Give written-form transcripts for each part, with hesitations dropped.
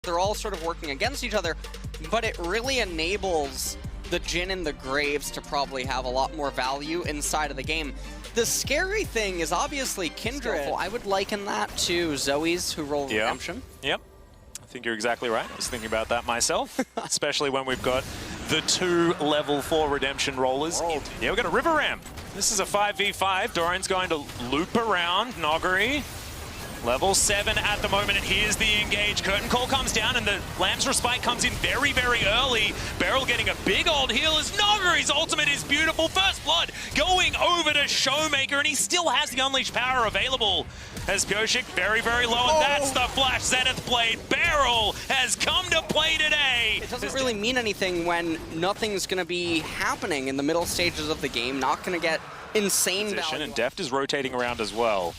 they're all sort of working against each other, but it really enables the Jhin and the Graves to probably have a lot more value inside of the game. The scary thing is obviously Kindred. I would liken that to Zoe's who roll Redemption. Yep. I think you're exactly right. I was thinking about that myself, especially when we've got the 2 level 4 Redemption rollers. Yeah, we've got a River Ramp. This is a 5v5. Doran's going to loop around Noggery. Level 7 at the moment, and here's the engage. Curtain Call comes down, and the Lamb's Respite comes in very, very early. Beryl getting a big old heal as Noggery's ultimate is beautiful. First Blood going over to Showmaker, and he still has the Unleashed Power available. As Pyoshik very, very low, and that's the Flash Zenith Blade. Beryl has come to play today. It doesn't really mean anything when nothing's going to be happening in the middle stages of the game. Not going to get insane value. And Deft is rotating around as well.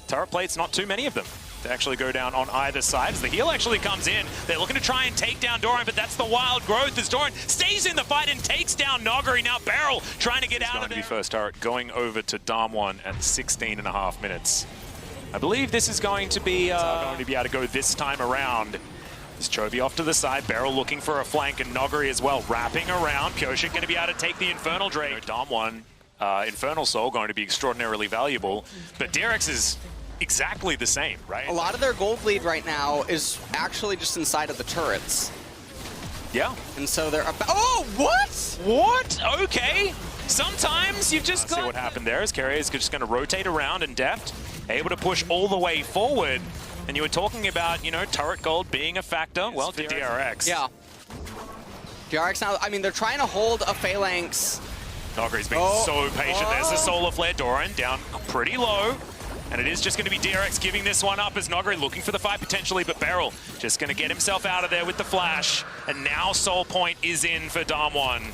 Turret plates, not too many of them to actually go down on either side. As the heal actually comes in, they're looking to try and take down Doran, but that's the wild growth as Doran stays in the fight and takes down Noggery. Now Beryl trying to get out of there. It's going to be first turret going over to Damwon at 16.5 minutes. I believe this is going to be able to go this time around. There's Chovy off to the side, Beryl looking for a flank, and Noggery as well, wrapping around. Pyoshik going to be able to take the Infernal Drake. Damwon, Infernal Soul going to be extraordinarily valuable, but DRX is exactly the same, right? A lot of their gold lead right now is actually just inside of the turrets. Yeah. And so they're about— oh, what? What? Okay. Sometimes you've just got— see what happened there as Carrier is just going to rotate around, and Deft able to push all the way forward. And you were talking about, you know, turret gold being a factor. Well, to DRX. Yeah. DRX now, I mean, they're trying to hold a Phalanx. Noggery's been so patient. There's the Solar Flare. Doran down pretty low. And it is just going to be DRX giving this one up as Noggery looking for the fight potentially, but Beryl just going to get himself out of there with the flash. And now Soul Point is in for Damwon.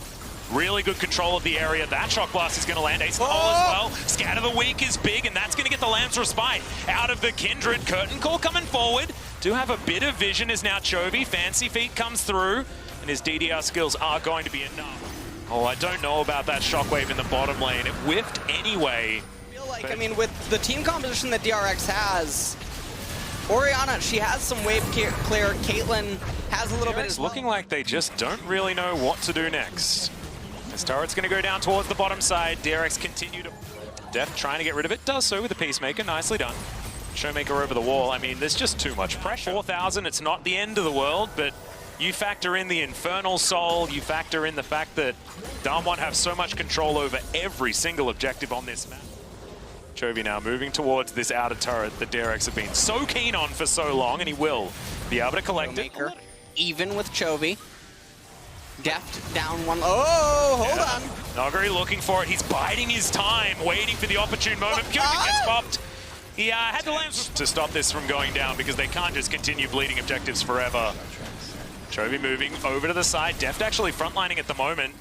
Really good control of the area. That Shock Blast is going to land Ace in the hole as well. Scatter the Weak is big, and that's going to get the Lamb's Respite out of the Kindred. Curtain Call coming forward. Do have a bit of vision as now Chovy. Fancy Feet comes through, and his DDR skills are going to be enough. Oh, I don't know about that Shockwave in the bottom lane. It whiffed anyway. I mean, with the team composition that DRX has, Orianna, she has some wave clear. Caitlyn has a little bit as well. Looking like they just don't really know what to do next. This turret's going to go down towards the bottom side. DRX continue to— Deft trying to get rid of it. Does so with the Peacemaker. Nicely done. Showmaker over the wall. I mean, there's just too much pressure. 4,000, it's not the end of the world, but you factor in the Infernal Soul, you factor in the fact that Damwon have so much control over every single objective on this map. Chovy now moving towards this outer turret that DRX have been so keen on for so long, and he will be able to collect it. Even with Chovy. Deft down one. Oh, hold on. Noggery looking for it. He's biding his time, waiting for the opportune moment. Pyoshik gets popped. He had the Lambs to stop this from going down because they can't just continue bleeding objectives forever. Chovy moving over to the side. Deft actually frontlining at the moment.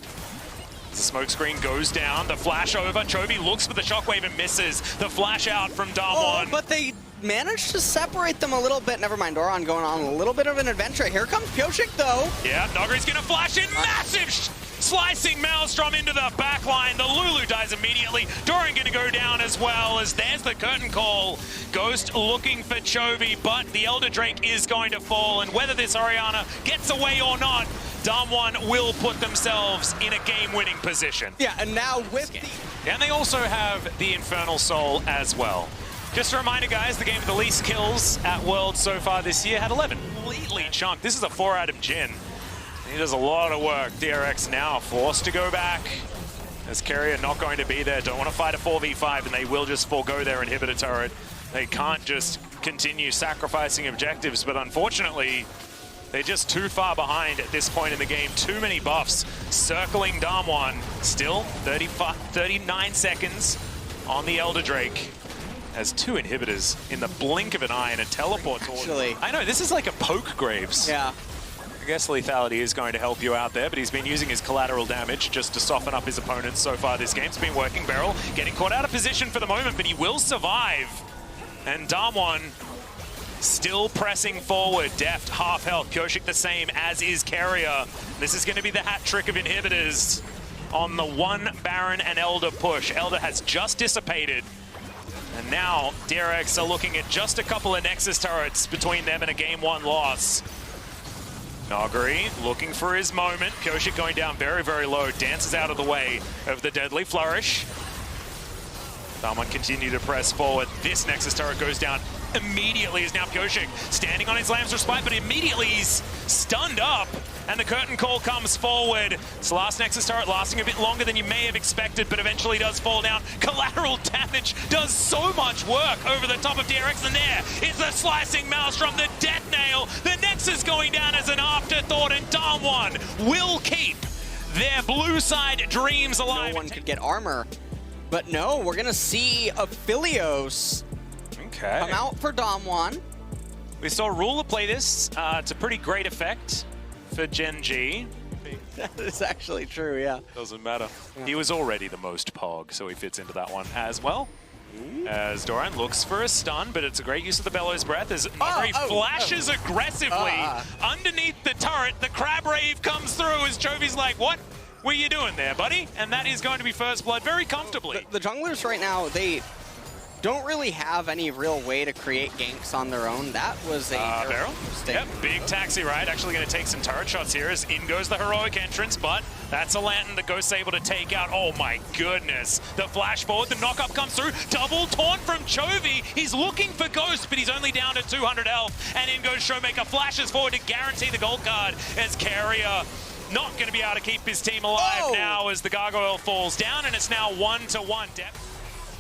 The smoke screen goes down, the flash over. Chovy looks for the Shockwave and misses. The flash out from Damwon. Oh, but they managed to separate them a little bit. Never mind, Doran going on a little bit of an adventure. Here comes Pyoshik, though. Yeah, Noggery's going to flash in. Massive slicing Maelstrom into the back line. The Lulu dies immediately. Doran going to go down as well as there's the Curtain Call. Ghost looking for Chovy, but the Elder Drake is going to fall. And whether this Orianna gets away or not, Damwon will put themselves in a game-winning position. Yeah, and now with the— and they also have the Infernal Soul as well. Just a reminder, guys, the game with the least kills at Worlds so far this year had 11. Completely chunked. This is a 4 Jhin. He does a lot of work. DRX now forced to go back. As Carrier not going to be there. Don't want to fight a 4v5, and they will just forego their inhibitor turret. They can't just continue sacrificing objectives, but unfortunately, they're just too far behind at this point in the game. Too many buffs circling Damwon. Still 39 seconds on the Elder Drake. Has 2 inhibitors in the blink of an eye and a teleport towards him. I know, this is like a poke Graves. Yeah. I guess lethality is going to help you out there, but he's been using his collateral damage just to soften up his opponents so far this game. It's been working. Beryl getting caught out of position for the moment, but he will survive. And Damwon still pressing forward. Deft, half health. Pyoshik the same, as is Carrier. This is going to be the hat trick of inhibitors on the 1 Baron and Elder push. Elder has just dissipated. And now DRX are looking at just a couple of Nexus turrets between them and a game 1 loss. Nogari looking for his moment. Pyosik going down very, very low. Dances out of the way of the deadly flourish. Damwon continue to press forward. This Nexus turret goes down immediately as now Pyosik standing on his Lamb's Respite, but immediately he's stunned up. And the curtain call comes forward. It's the last Nexus turret lasting a bit longer than you may have expected, but eventually does fall down. Collateral damage does so much work over the top of DRX, and there is the slicing maelstrom, the death nail. The Nexus going down as an afterthought, and Damwon will keep their blue side dreams alive. No one could get armor, but no, we're gonna see Aphelios come out for Damwon. We saw Ruler play this to pretty great effect for Gen G. That is actually true, yeah. Doesn't matter. He was already the most pog, so he fits into that one as well. As Doran looks for a stun, but it's a great use of the Bellows Breath as Nogari flashes aggressively underneath the turret. The Crab Rave comes through as Chovy's like, what were you doing there, buddy? And that is going to be first blood very comfortably. The junglers right now, they don't really have any real way to create ganks on their own. That was a barrel. Yep, big taxi ride. Actually going to take some turret shots here as in goes the heroic entrance, but that's a lantern that Ghost's able to take out. Oh my goodness. The flash forward, the knock-up comes through. Double taunt from Chovy. He's looking for Ghost, but he's only down to 200 health. And in goes Showmaker, flashes forward to guarantee the gold card as Carrier not going to be able to keep his team alive now as the gargoyle falls down, and it's now 1-to-1 depth.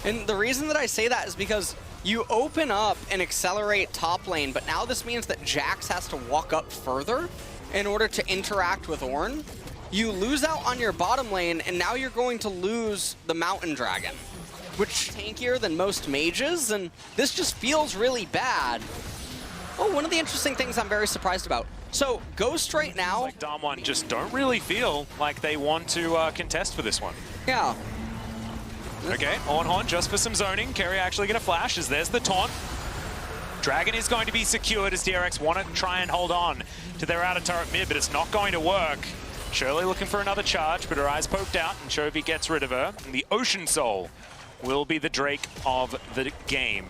And the reason that I say that is because you open up and accelerate top lane, but now this means that Jax has to walk up further in order to interact with Ornn. You lose out on your bottom lane, and now you're going to lose the Mountain Dragon, which is tankier than most mages, and this just feels really bad. Oh, one of the interesting things I'm very surprised about. So, Ghost right now... Like Damwon just don't really feel like they want to contest for this one. Yeah. Okay, Ornn just for some zoning. Carry actually going to flash as there's the taunt. Dragon is going to be secured as DRX want to try and hold on to their outer turret mid, but it's not going to work. Shirley looking for another charge, but her eyes poked out, and Chovy gets rid of her. And the Ocean Soul will be the Drake of the game.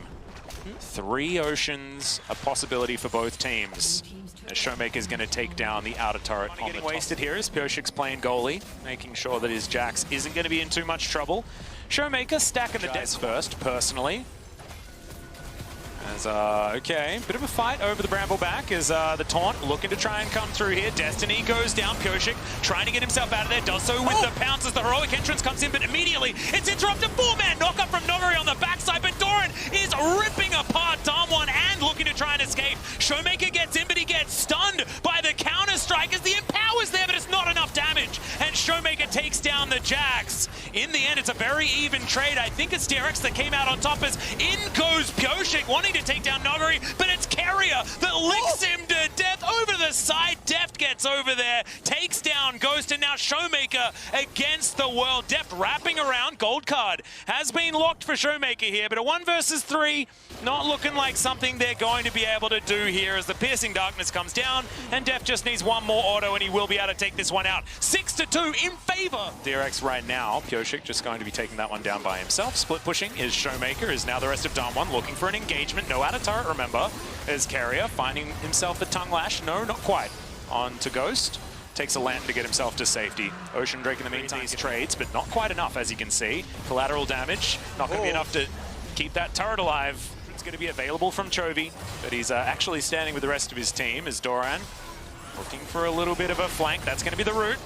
3 Oceans, a possibility for both teams. As Showmaker's going to take down the outer turret on the top. Wasted here as Pyoshik's playing goalie, making sure that his Jax isn't going to be in too much trouble. Showmaker stacking the deaths first, personally. As, okay, bit of a fight over the Brambleback as the taunt looking to try and come through here. Destiny goes down, Pyoshik trying to get himself out of there, does so with the pounce as the heroic entrance comes in, but immediately it's interrupted. 4-man knock-up from Nogari on the backside, but Doran is ripping apart Damwon and looking to try and escape. Showmaker gets in, but he gets stunned by the counter-strike as the Empower's there, but it's not enough damage, and Showmaker takes down the Jax. In the end, it's a very even trade. I think it's DRX that came out on top as in goes Pyoshik, wanting to take down Nogari, but it's Carrier that licks him to death over the side. Deft gets over there, takes down Ghost, and now Showmaker against the world. Deft wrapping around. Gold card has been locked for Showmaker here, but a 1 versus 3 not looking like something they're going to be able to do here as the Piercing Darkness comes down, and Deft just needs one more auto and he will be able to take this one out. 6-2 in favor. DRX right now. Pyoshik just going to be taking that one down by himself. Split pushing is Showmaker, is now the rest of Damwon looking for an engagement. No outer turret, remember, as Carrier finding himself a tongue lash. No, not quite. On to Ghost. Takes a lantern to get himself to safety. Ocean Drake in the meantime these trades, but not quite enough, as you can see. Collateral damage, not going to be enough to keep that turret alive. It's going to be available from Chovy, but he's actually standing with the rest of his team as Doran looking for a little bit of a flank. That's going to be the route.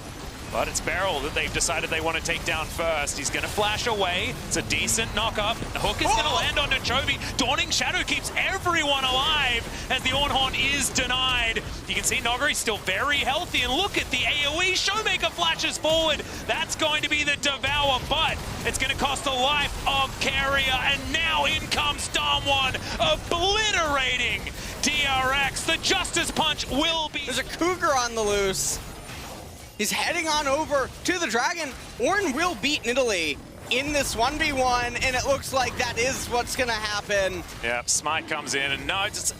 But it's Beryl that they've decided they want to take down first. He's going to flash away. It's a decent knock-up. The hook is going to land onto Chovy. Dawning Shadow keeps everyone alive as the Ornn is denied. You can see Nogari still very healthy. And look at the AoE. Showmaker flashes forward. That's going to be the Devour, but it's going to cost the life of Carrier. And now in comes Damwon, obliterating DRX. The Justice Punch will be... There's a Cougar on the loose. He's heading on over to the Dragon. Ornn will beat Nidalee in this 1v1, and it looks like that is what's going to happen. Yep, Smite comes in, and no, it's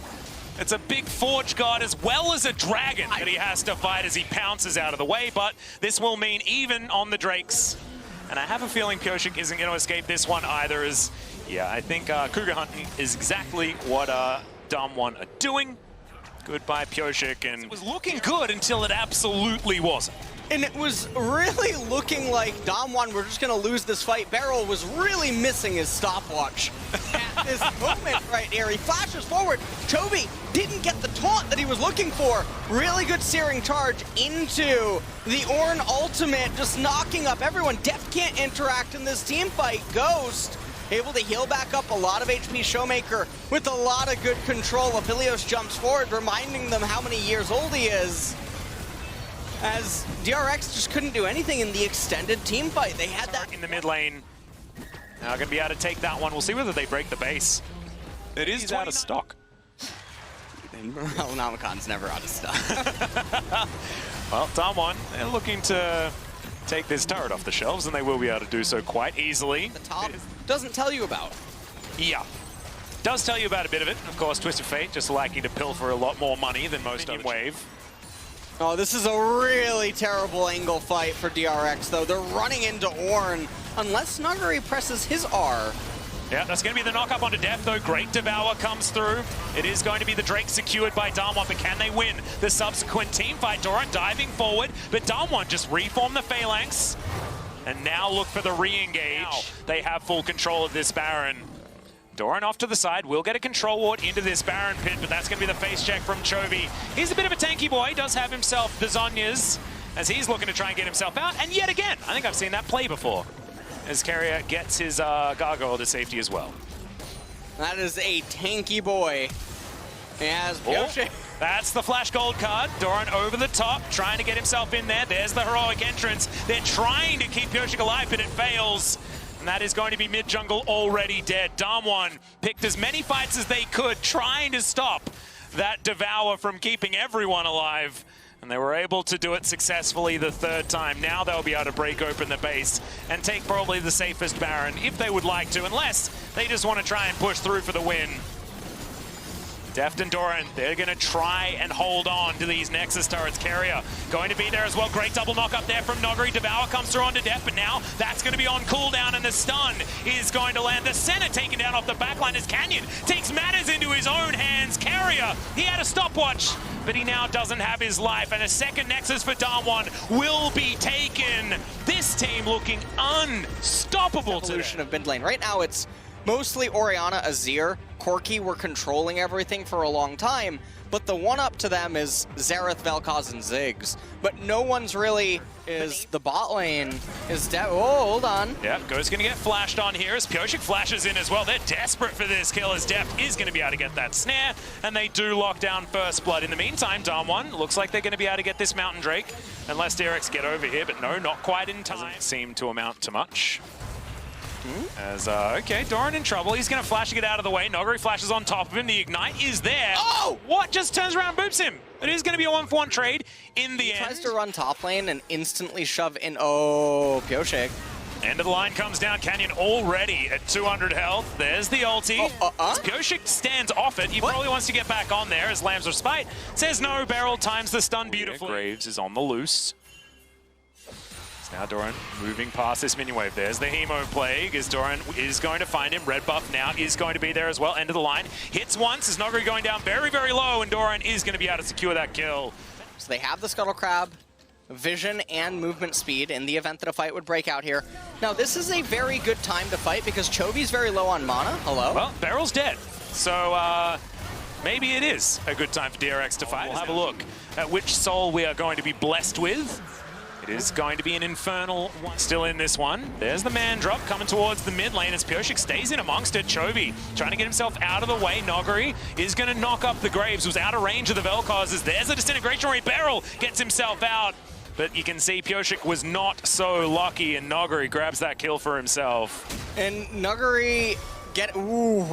a big Forge God as well as a Dragon that he has to fight as he pounces out of the way, but this will mean even on the Drakes. And I have a feeling Pyoshik isn't going to escape this one either, as, yeah, I think Cougar hunting is exactly what Damwon are doing. Good by Pioshik, and it was looking good until it absolutely wasn't. And it was really looking like Damwon were just going to lose this fight. Beryl was really missing his stopwatch at this moment right here. He flashes forward. Chovy didn't get the taunt that he was looking for. Really good searing charge into the Ornn ultimate, just knocking up everyone. Deft can't interact in this team fight. Ghost able to heal back up a lot of HP. Showmaker with a lot of good control. Aphelios jumps forward, reminding them how many years old he is. As DRX just couldn't do anything in the extended team fight. They had that in the mid lane. Now going to be able to take that one. We'll see whether they break the base. It is out of stock. Well, Namakon's never out of stock. Well, Damwon, they're looking to take this turret off the shelves, and they will be able to do so quite easily. The top doesn't tell you about. Yeah. Does tell you about a bit of it. Of course, Twisted Fate just liking to pilfer a lot more money than most other wave. Oh, this is a really terrible angle fight for DRX, though. They're running into Ornn, unless Nuguri presses his R. Yeah, that's going to be the knock-up onto Deft, though. Great Devour comes through. It is going to be the Drake secured by Damwon, but can they win the subsequent team fight? Doran diving forward, but Damwon just reform the Phalanx, and now look for the re-engage. Now they have full control of this Baron. Doran off to the side, will get a control ward into this Baron pit, but that's going to be the face check from Chovy. He's a bit of a tanky boy, does have himself the Zhonya's, as he's looking to try and get himself out, and yet again, I think I've seen that play before, as Carrier gets his gargoyle to safety as well. That is a tanky boy. As Pioshik. That's the flash gold card. Doran over the top, trying to get himself in there. There's the heroic entrance. They're trying to keep Pioshik alive, but it fails. And that is going to be mid-jungle already dead. Damwon picked as many fights as they could, trying to stop that Devour from keeping everyone alive. And they were able to do it successfully the third time. Now they'll be able to break open the base and take probably the safest Baron, if they would like to, unless they just want to try and push through for the win. Deft and Doran, they're going to try and hold on to these Nexus turrets. Carrier going to be there as well. Great double knock up there from Nuguri. Devour comes through onto Deft, but now that's going to be on cooldown, and the stun is going to land. The center taken down off the backline as Canyon takes matters into his own hands. Carrier, he had a stopwatch, but he now doesn't have his life, and a second Nexus for Damwon will be taken. This team looking unstoppable today. Evolution of mid lane. Right now it's mostly Orianna, Azir, Corki were controlling everything for a long time, but the one-up to them is Xerath, Vel'Koz, and Ziggs. But no one's really the bot lane is dead. Oh, hold on. Yeah, Ghost's going to get flashed on here as Pioshik flashes in as well. They're desperate for this kill as Deft is going to be able to get that snare, and they do lock down first blood. In the meantime, Damwon looks like they're going to be able to get this Mountain Drake, unless DRX get over here, but no, not quite in time. Doesn't seem to amount to much. As, okay, Doran in trouble. He's going to flash to get out of the way. Nuguri flashes on top of him. The Ignite is there. Oh! What? Just turns around and boops him. It is going to be a 1-for-1 trade in the end. Tries to run top lane and instantly shove in. Oh, Pioshik. End of the line comes down. Canyon already at 200 health. There's the ulti. Pioshik stands off it. He probably wants to get back on there as Lamb's Respite says no. Beryl times the stun beautifully. Graves is on the loose. Now Doran moving past this minion wave. There's the Hemo Plague as Doran is going to find him. Red buff now is going to be there as well. End of the line. Hits once as Nuguri going down very, very low, and Doran is going to be able to secure that kill. So they have the Scuttle Crab, vision, and movement speed in the event that a fight would break out here. Now this is a very good time to fight because Chovy's very low on mana. Hello? Well, Beryl's dead. So maybe it is a good time for DRX to fight. We'll have a look at which soul we are going to be blessed with. It is going to be an Infernal one still in this one. There's the man drop coming towards the mid lane as Pioshik stays in amongst it. Chovy trying to get himself out of the way. Nuguri is going to knock up the Graves. Was out of range of the Vel'Koz. There's a disintegration rate. Beryl gets himself out. But you can see Pioshik was not so lucky, and Nuguri grabs that kill for himself. And Nuguri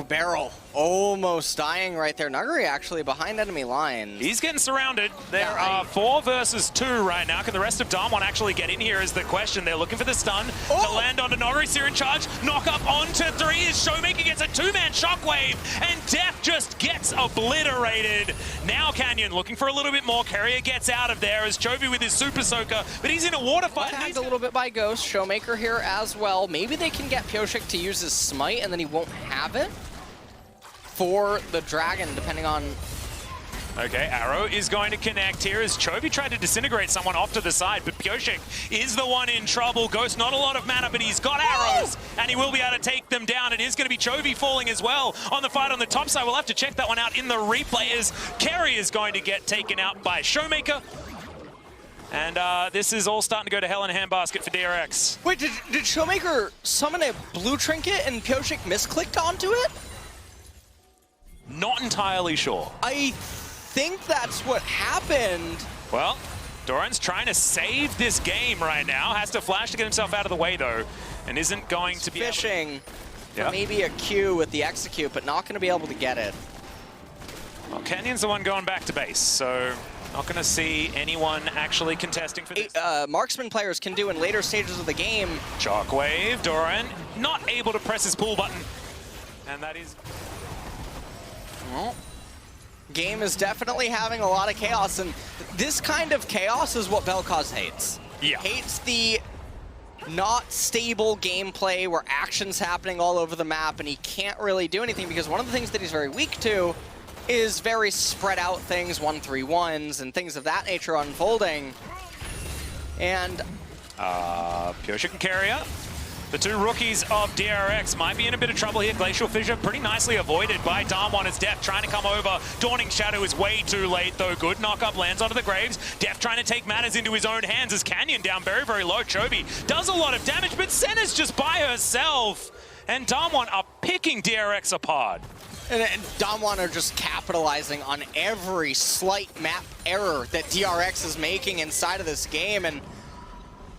Beryl almost dying right there. Nuguri actually behind enemy lines. He's getting surrounded. There are 4 versus 2 right now. Can the rest of Damwon actually get in here is the question. They're looking for the stun to land onto Nuguri. Searing charge, knock up onto 3 as Showmaker gets a 2-man shockwave, and Deft just gets obliterated. Now Canyon looking for a little bit more. Carrier gets out of there as Chovy with his Super Soaker, but he's in a water fight. Tagged a little bit by Ghost. Showmaker here as well. Maybe they can get Pioshik to use his smite and then he won't have it for the dragon, depending on Okay, Arrow is going to connect here as Chovy tried to disintegrate someone off to the side, but Pyosik is the one in trouble. Ghost, not a lot of mana, but he's got arrows, and he will be able to take them down. It is going to be Chovy falling as well on the fight on the top side. We'll have to check that one out in the replay as Kerry is going to get taken out by Showmaker. And this is all starting to go to hell in a handbasket for DRX. Wait, did Showmaker summon a blue trinket and Pyosik misclicked onto it? Not entirely sure. I think that's what happened. Well, Doran's trying to save this game right now. Has to flash to get himself out of the way, though, and isn't going to be fishing for maybe a Q with the execute, but not going to be able to get it. Well, Canyon's the one going back to base, so not going to see anyone actually contesting for this. Marksman players can do in later stages of the game. Shockwave, Doran not able to press his pull button, and that is... Well, game is definitely having a lot of chaos, and this kind of chaos is what Bel'Koz hates. Yeah. Hates the not stable gameplay where action's happening all over the map and he can't really do anything, because one of the things that he's very weak to is very spread out things, 1-3-1s and things of that nature unfolding. And Pyosik and Carrier, the two rookies of DRX, might be in a bit of trouble here. Glacial Fissure pretty nicely avoided by Damwon as Deft trying to come over. Dawning Shadow is way too late, though. Good knock-up lands onto the Graves. Deft trying to take matters into his own hands as Canyon down very, very low. Chovy does a lot of damage, but Senna's just by herself. And Damwon are picking DRX apart. And Damwon are just capitalizing on every slight map error that DRX is making inside of this game. And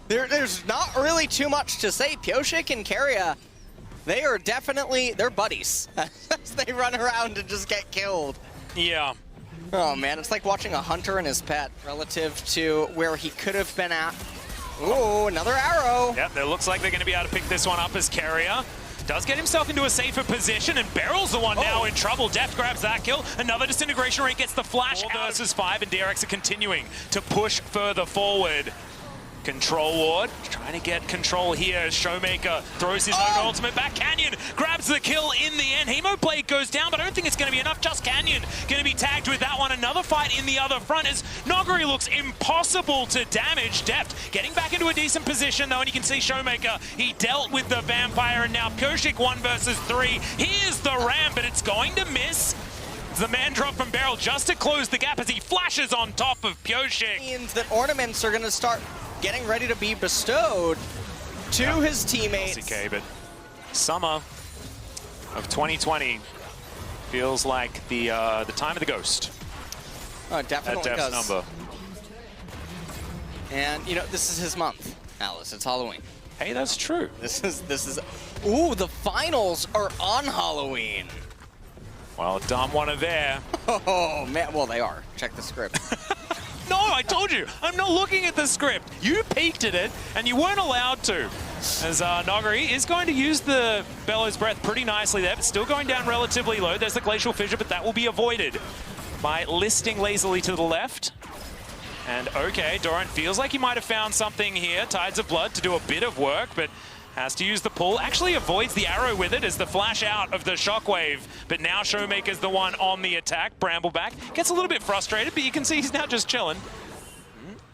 there's not really too much to say. Pyosik and Keria, they are definitely, they're buddies. They run around and just get killed. Yeah. Oh man, it's like watching a hunter and his pet relative to where he could have been at. Ooh, another arrow. Yep, it looks like they're going to be able to pick this one up as Keria does get himself into a safer position, and Beryl's the one now in trouble. Deft grabs that kill. Another disintegration rate gets the flash. 4 versus 5, and DRX are continuing to push further forward. Control Ward, trying to get control here as Showmaker throws his own ultimate back. Canyon grabs the kill in the end. Hemoblade goes down, but I don't think it's going to be enough. Just Canyon going to be tagged with that one. Another fight in the other front as Nogari looks impossible to damage. Deft getting back into a decent position, though, and you can see Showmaker, he dealt with the Vampire, and now Pyosik 1 versus 3. Here's the ram, but it's going to miss. The man drop from Beryl just to close the gap as he flashes on top of Pyosik. Means that ornaments are going to start getting ready to be bestowed to his teammates. LCK, but summer of 2020 feels like the time of the ghost. Oh, it definitely at Deft's does. number. And you know, this is his month, Alice. It's Halloween. Hey, that's true. This is. Ooh, the finals are on Halloween. Well, Damwon are there. Oh man, well they are. Check the script. No, I told you, I'm not looking at the script. You peeked at it, and you weren't allowed to. As Nogari is going to use the Bellows Breath pretty nicely there, but still going down relatively low. There's the Glacial Fissure, but that will be avoided by listing lazily to the left. And okay, Doran feels like he might have found something here. Tides of Blood to do a bit of work, but has to use the pull. Actually avoids the arrow with it as the flash out of the Shockwave. But now Showmaker's the one on the attack. Brambleback gets a little bit frustrated, but you can see he's now just chilling.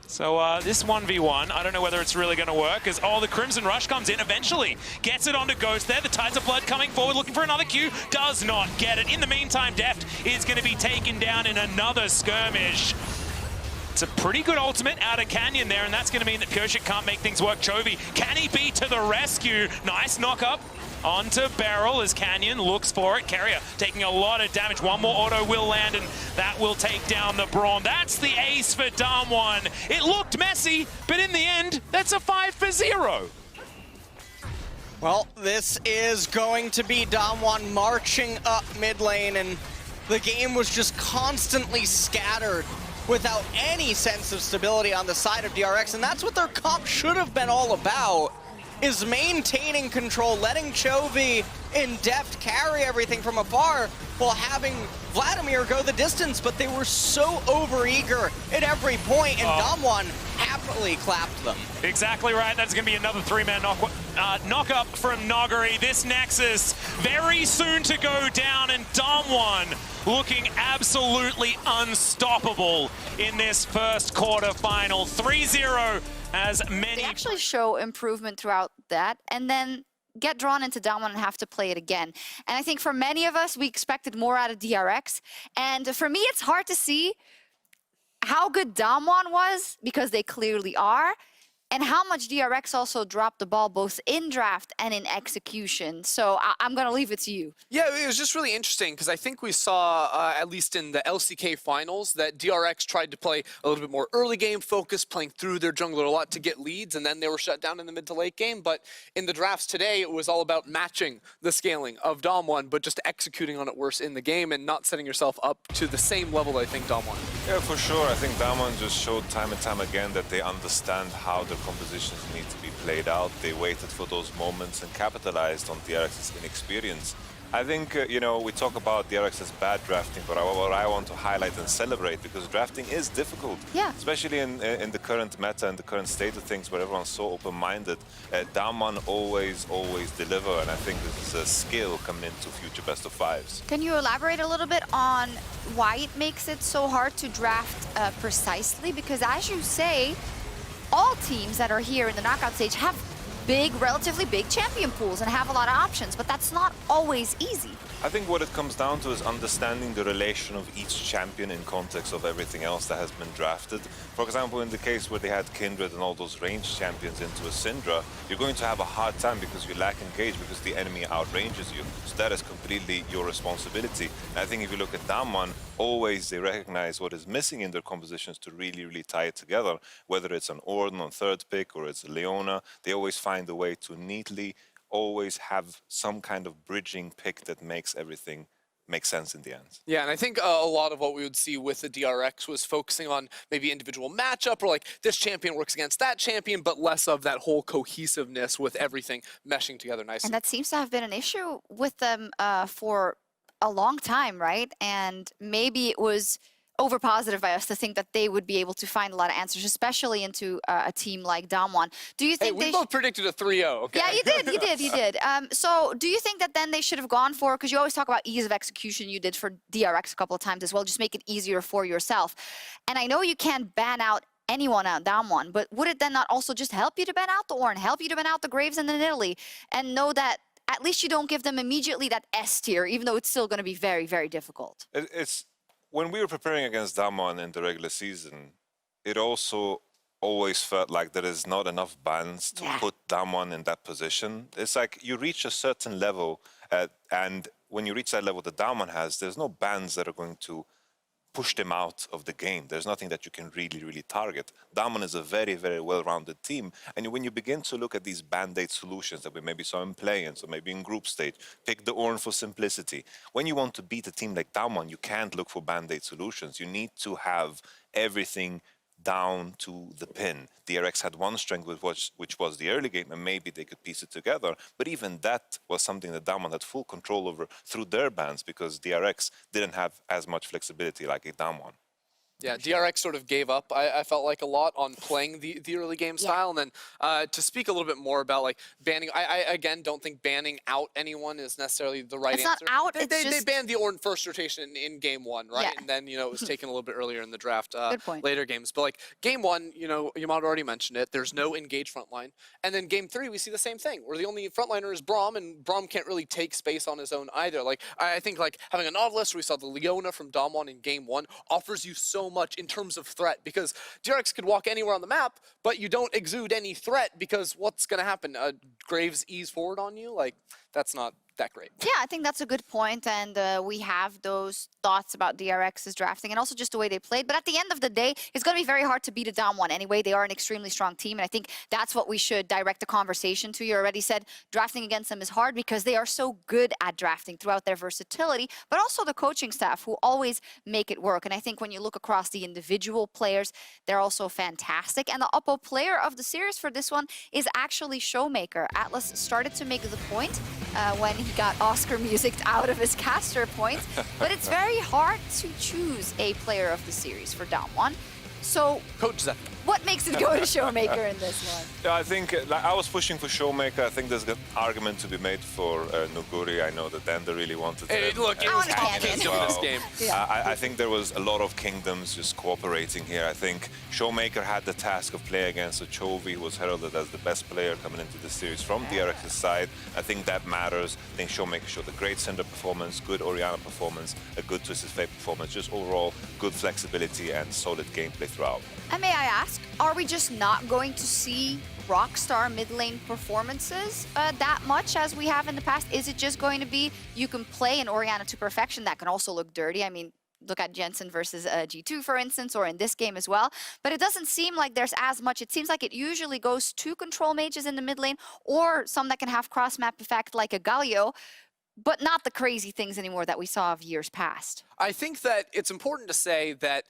So this 1v1, I don't know whether it's really going to work, as the Crimson Rush comes in eventually. Gets it onto Ghost there. The Tides of Blood coming forward, looking for another Q. Does not get it. In the meantime, Deft is going to be taken down in another skirmish. It's a pretty good ultimate out of Canyon there, and that's going to mean that Pyosik can't make things work. Chovy, can he be to the rescue? Nice knock-up onto Beryl as Canyon looks for it. Carrier taking a lot of damage. One more auto will land, and that will take down the Braum. That's the ace for Damwon. It looked messy, but in the end, that's a 5-0. Well, this is going to be Damwon marching up mid lane, and the game was just constantly scattered without any sense of stability on the side of DRX, and that's what their comp should have been all about, is maintaining control, letting Chovy and Deft carry everything from afar while having Vladimir go the distance, but they were so overeager at every point, and Damwon definitely clapped them. Exactly right. That's going to be another three-man knock-up from Nogari. This Nexus very soon to go down, and Damwon looking absolutely unstoppable in this first quarterfinal. 3-0 as many... They actually show improvement throughout that, and then get drawn into Damwon and have to play it again. And I think for many of us, we expected more out of DRX. And for me, it's hard to see how good Damwon was, because they clearly are, and how much DRX also dropped the ball both in draft and in execution. So I'm going to leave it to you. Yeah, it was just really interesting because I think we saw, at least in the LCK finals, that DRX tried to play a little bit more early game focus, playing through their jungler a lot to get leads, and then they were shut down in the mid to late game. But in the drafts today, it was all about matching the scaling of Damwon, but just executing on it worse in the game and not setting yourself up to the same level I think Damwon. Yeah, for sure. I think Damwon just showed time and time again that they understand how their compositions need to be played out. They waited for those moments and capitalized on DRX's inexperience. I think, you know, we talk about DRX's bad drafting, but what I want to highlight and celebrate, because drafting is difficult. Yeah. Especially in the current meta and the current state of things where everyone's so open-minded. Damwon always deliver, and I think this is a skill coming into future best of fives. Can you elaborate a little bit on why it makes it so hard to draft precisely? Because as you say, all teams that are here in the knockout stage have relatively big champion pools and have a lot of options, but that's not always easy. I think what it comes down to is understanding the relation of each champion in context of everything else that has been drafted. For example, in the case where they had Kindred and all those ranged champions into a Syndra, you're going to have a hard time because you lack engage, because the enemy outranges you. So that is completely your responsibility. And I think if you look at Damwon, always they recognize what is missing in their compositions to really tie it together. Whether it's an Orden on third pick or it's a Leona, they always find a way to neatly always have some kind of bridging pick that makes everything make sense in the end. Yeah, and I think a lot of what we would see with the DRX was focusing on maybe individual matchup, or like this champion works against that champion, but less of that whole cohesiveness with everything meshing together nicely. And that seems to have been an issue with them for a long time, right? And maybe it was over positive by us to think that they would be able to find a lot of answers, especially into a team like Damwon. Do you think we both predicted a 3-0, okay? Yeah, you did. So do you think that then they should have gone for, because you always talk about ease of execution, you did for DRX a couple of times as well, just make it easier for yourself. And I know you can't ban out anyone out Damwon, but would it then not also just help you to ban out the Ornn, help you to ban out the Graves and the Nidalee, and know that at least you don't give them immediately that S tier, even though it's still going to be very difficult? It's when we were preparing against Damwon in the regular season, it also always felt like there is not enough bans to put Damwon in that position. It's like you reach a certain level, and when you reach that level that Damwon has, there's no bans that are going to push them out of the game. There's nothing that you can really target. Damwon is a very well-rounded team, and when you begin to look at these band-aid solutions that we maybe saw in play-ins or maybe in group stage, pick the Ornn for simplicity. When you want to beat a team like Damwon, you can't look for band-aid solutions. You need to have everything down to the pin. DRX had one strength, which was the early game, and maybe they could piece it together. But even that was something that Damwon had full control over through their bans, because DRX didn't have as much flexibility like a Damwon. Yeah, DRX sort of gave up, I felt like, a lot on playing the early game style. And then to speak a little bit more about like banning, I again don't think banning out anyone is necessarily the right answer. It's not out, They banned the Ornn first rotation in game one, right? Yeah. And then, you know, it was taken a little bit earlier in the draft, Good point. later games. But like game one, you know, Yamada already mentioned it, there's no engaged frontline. And then game three, we see the same thing, where the only frontliner is Braum, and Braum can't really take space on his own either. Like, I think like having a Nautilus, we saw the Leona from Damwon in game one, offers you so much in terms of threat, because DRX could walk anywhere on the map, but you don't exude any threat, because what's going to happen? Graves ease forward on you? Like, that's not that great. Yeah, I think that's a good point, and we have those thoughts about DRX's drafting and also just the way they played. But at the end of the day, it's going to be very hard to beat a Damwon anyway. They are an extremely strong team, and I think that's what we should direct the conversation to. You already said drafting against them is hard because they are so good at drafting throughout their versatility, but also the coaching staff who always make it work. And I think when you look across the individual players, they're also fantastic. And the Oppo player of the series for this one is actually Showmaker. Atlas started to make the point when he got Oscar musicked out of his caster point, but it's very hard to choose a player of the series for Damwon. So Coach Zephyr. what makes it go to Showmaker in this one? Yeah, I think like, I was pushing for Showmaker. I think there's an argument to be made for Nuguri. I know that Dender really wanted Hey, him. look, it was top kingdom in this game. Yeah. I think there was a lot of kingdoms just cooperating here. I think Showmaker had the task of playing against a Chovy, who was heralded as the best player coming into the series from DRX's side. I think that matters. I think Showmaker showed a great Cinder performance, good Orianna performance, a good Twisted Fate performance, just overall good flexibility and solid gameplay throughout. And may I ask, are we just not going to see Rockstar mid lane performances that much as we have in the past? Is it just going to be you can play an Orianna to perfection that can also look dirty? I mean, look at Jensen versus G2, for instance, or in this game as well. But it doesn't seem like there's as much. It seems like it usually goes to control mages in the mid lane or some that can have cross-map effect like a Galio, but not the crazy things anymore that we saw of years past. I think that it's important to say that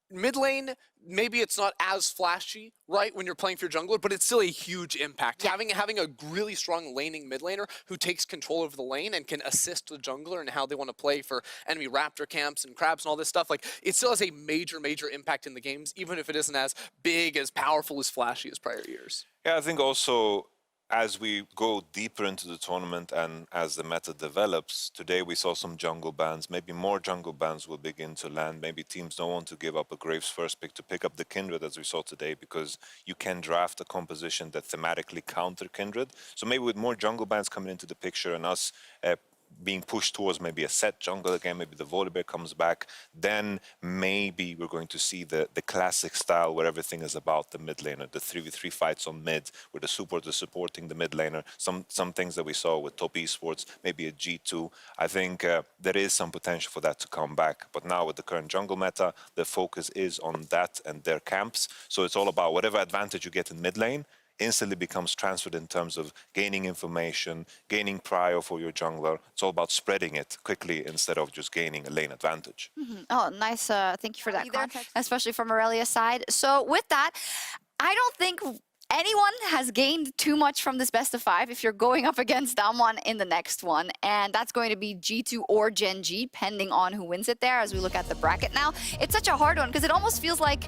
mid lane, maybe it's not as flashy, right, when you're playing for your jungler, but it's still a huge impact. Yeah. Having a really strong laning mid laner who takes control of the lane and can assist the jungler and how they want to play for enemy raptor camps and crabs and all this stuff, like, it still has a major, major impact in the games, even if it isn't as big, as powerful, as flashy as prior years. Yeah, I think also as we go deeper into the tournament and as the meta develops, today we saw some jungle bans. Maybe more jungle bans will begin to land. Maybe teams don't want to give up a Graves first pick to pick up the Kindred as we saw today, because you can draft a composition that thematically counter Kindred. So maybe with more jungle bans coming into the picture and us being pushed towards maybe a set jungle again, maybe the Volibear comes back, then maybe we're going to see the classic style where everything is about the mid laner, the 3v3 fights on mid, where the support is supporting the mid laner, some things that we saw with top esports, maybe a G2. I think there is some potential for that to come back, but now with the current jungle meta, the focus is on that and their camps, so it's all about whatever advantage you get in mid lane, instantly becomes transferred in terms of gaining information, gaining prio for your jungler. It's all about spreading it quickly instead of just gaining a lane advantage. Mm-hmm. Oh, nice. Thank you for that context, especially from Aurelia's side. So with that, I don't think anyone has gained too much from this best of 5 if you're going up against Damwon in the next one. And that's going to be G2 or Gen G, depending on who wins it there as we look at the bracket now. It's such a hard one because it almost feels like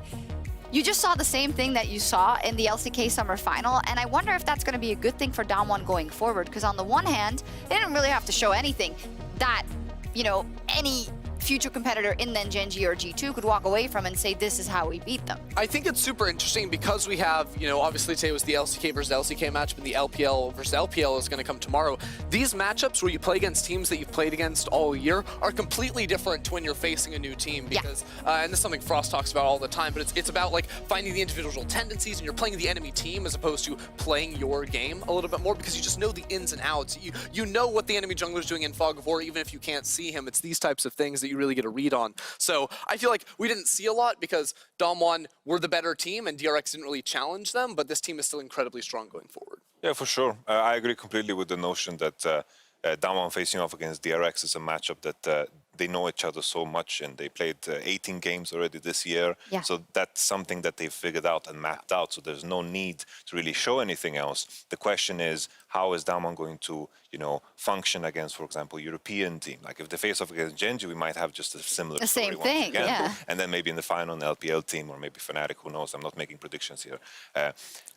you just saw the same thing that you saw in the LCK Summer Final, and I wonder if that's going to be a good thing for Damwon going forward, because on the one hand, they didn't really have to show anything that, you know, any future competitor in then Gen G or G2 could walk away from and say, this is how we beat them. I think it's super interesting because we have, you know, obviously today was the LCK versus LCK matchup and the LPL versus LPL is going to come tomorrow. These matchups where you play against teams that you've played against all year are completely different to when you're facing a new team because, and this is something Frost talks about all the time, but it's about like finding the individual tendencies and you're playing the enemy team as opposed to playing your game a little bit more because you just know the ins and outs. You know what the enemy jungler is doing in Fog of War, even if you can't see him. It's these types of things that you really get a read on. So I feel like we didn't see a lot because Damwon were the better team and DRX didn't really challenge them, but this team is still incredibly strong going forward. Yeah, for sure. I agree completely with the notion that Damwon facing off against DRX is a matchup that they know each other so much, and they played 18 games already this year. Yeah. So that's something that they've figured out and mapped out. So there's no need to really show anything else. The question is, how is Damwon going to, you know, function against, for example, European team? Like if they face off against Gen G, we might have just a similar The story same once thing, again. yeah. And then maybe in the final, an LPL team or maybe Fnatic, who knows? I'm not making predictions here.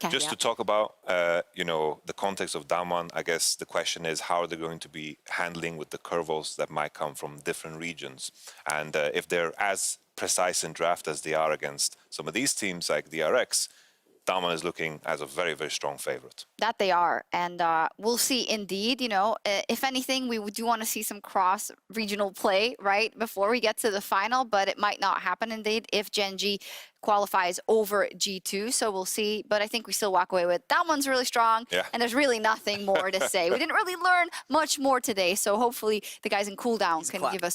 Just to talk about, you know, the context of Damwon, I guess the question is how are they going to be handling with the curveballs that might come from different regions? And if they're as precise in draft as they are against some of these teams like DRX, Damwon is looking as a very, very strong favorite. That they are, and we'll see indeed, you know, if anything, we do want to see some cross-regional play, right, before we get to the final, but it might not happen indeed if Gen G qualifies over G2, so we'll see, but I think we still walk away with Damwon's really strong, and there's really nothing more to say. We didn't really learn much more today, so hopefully the guys in cooldown can give us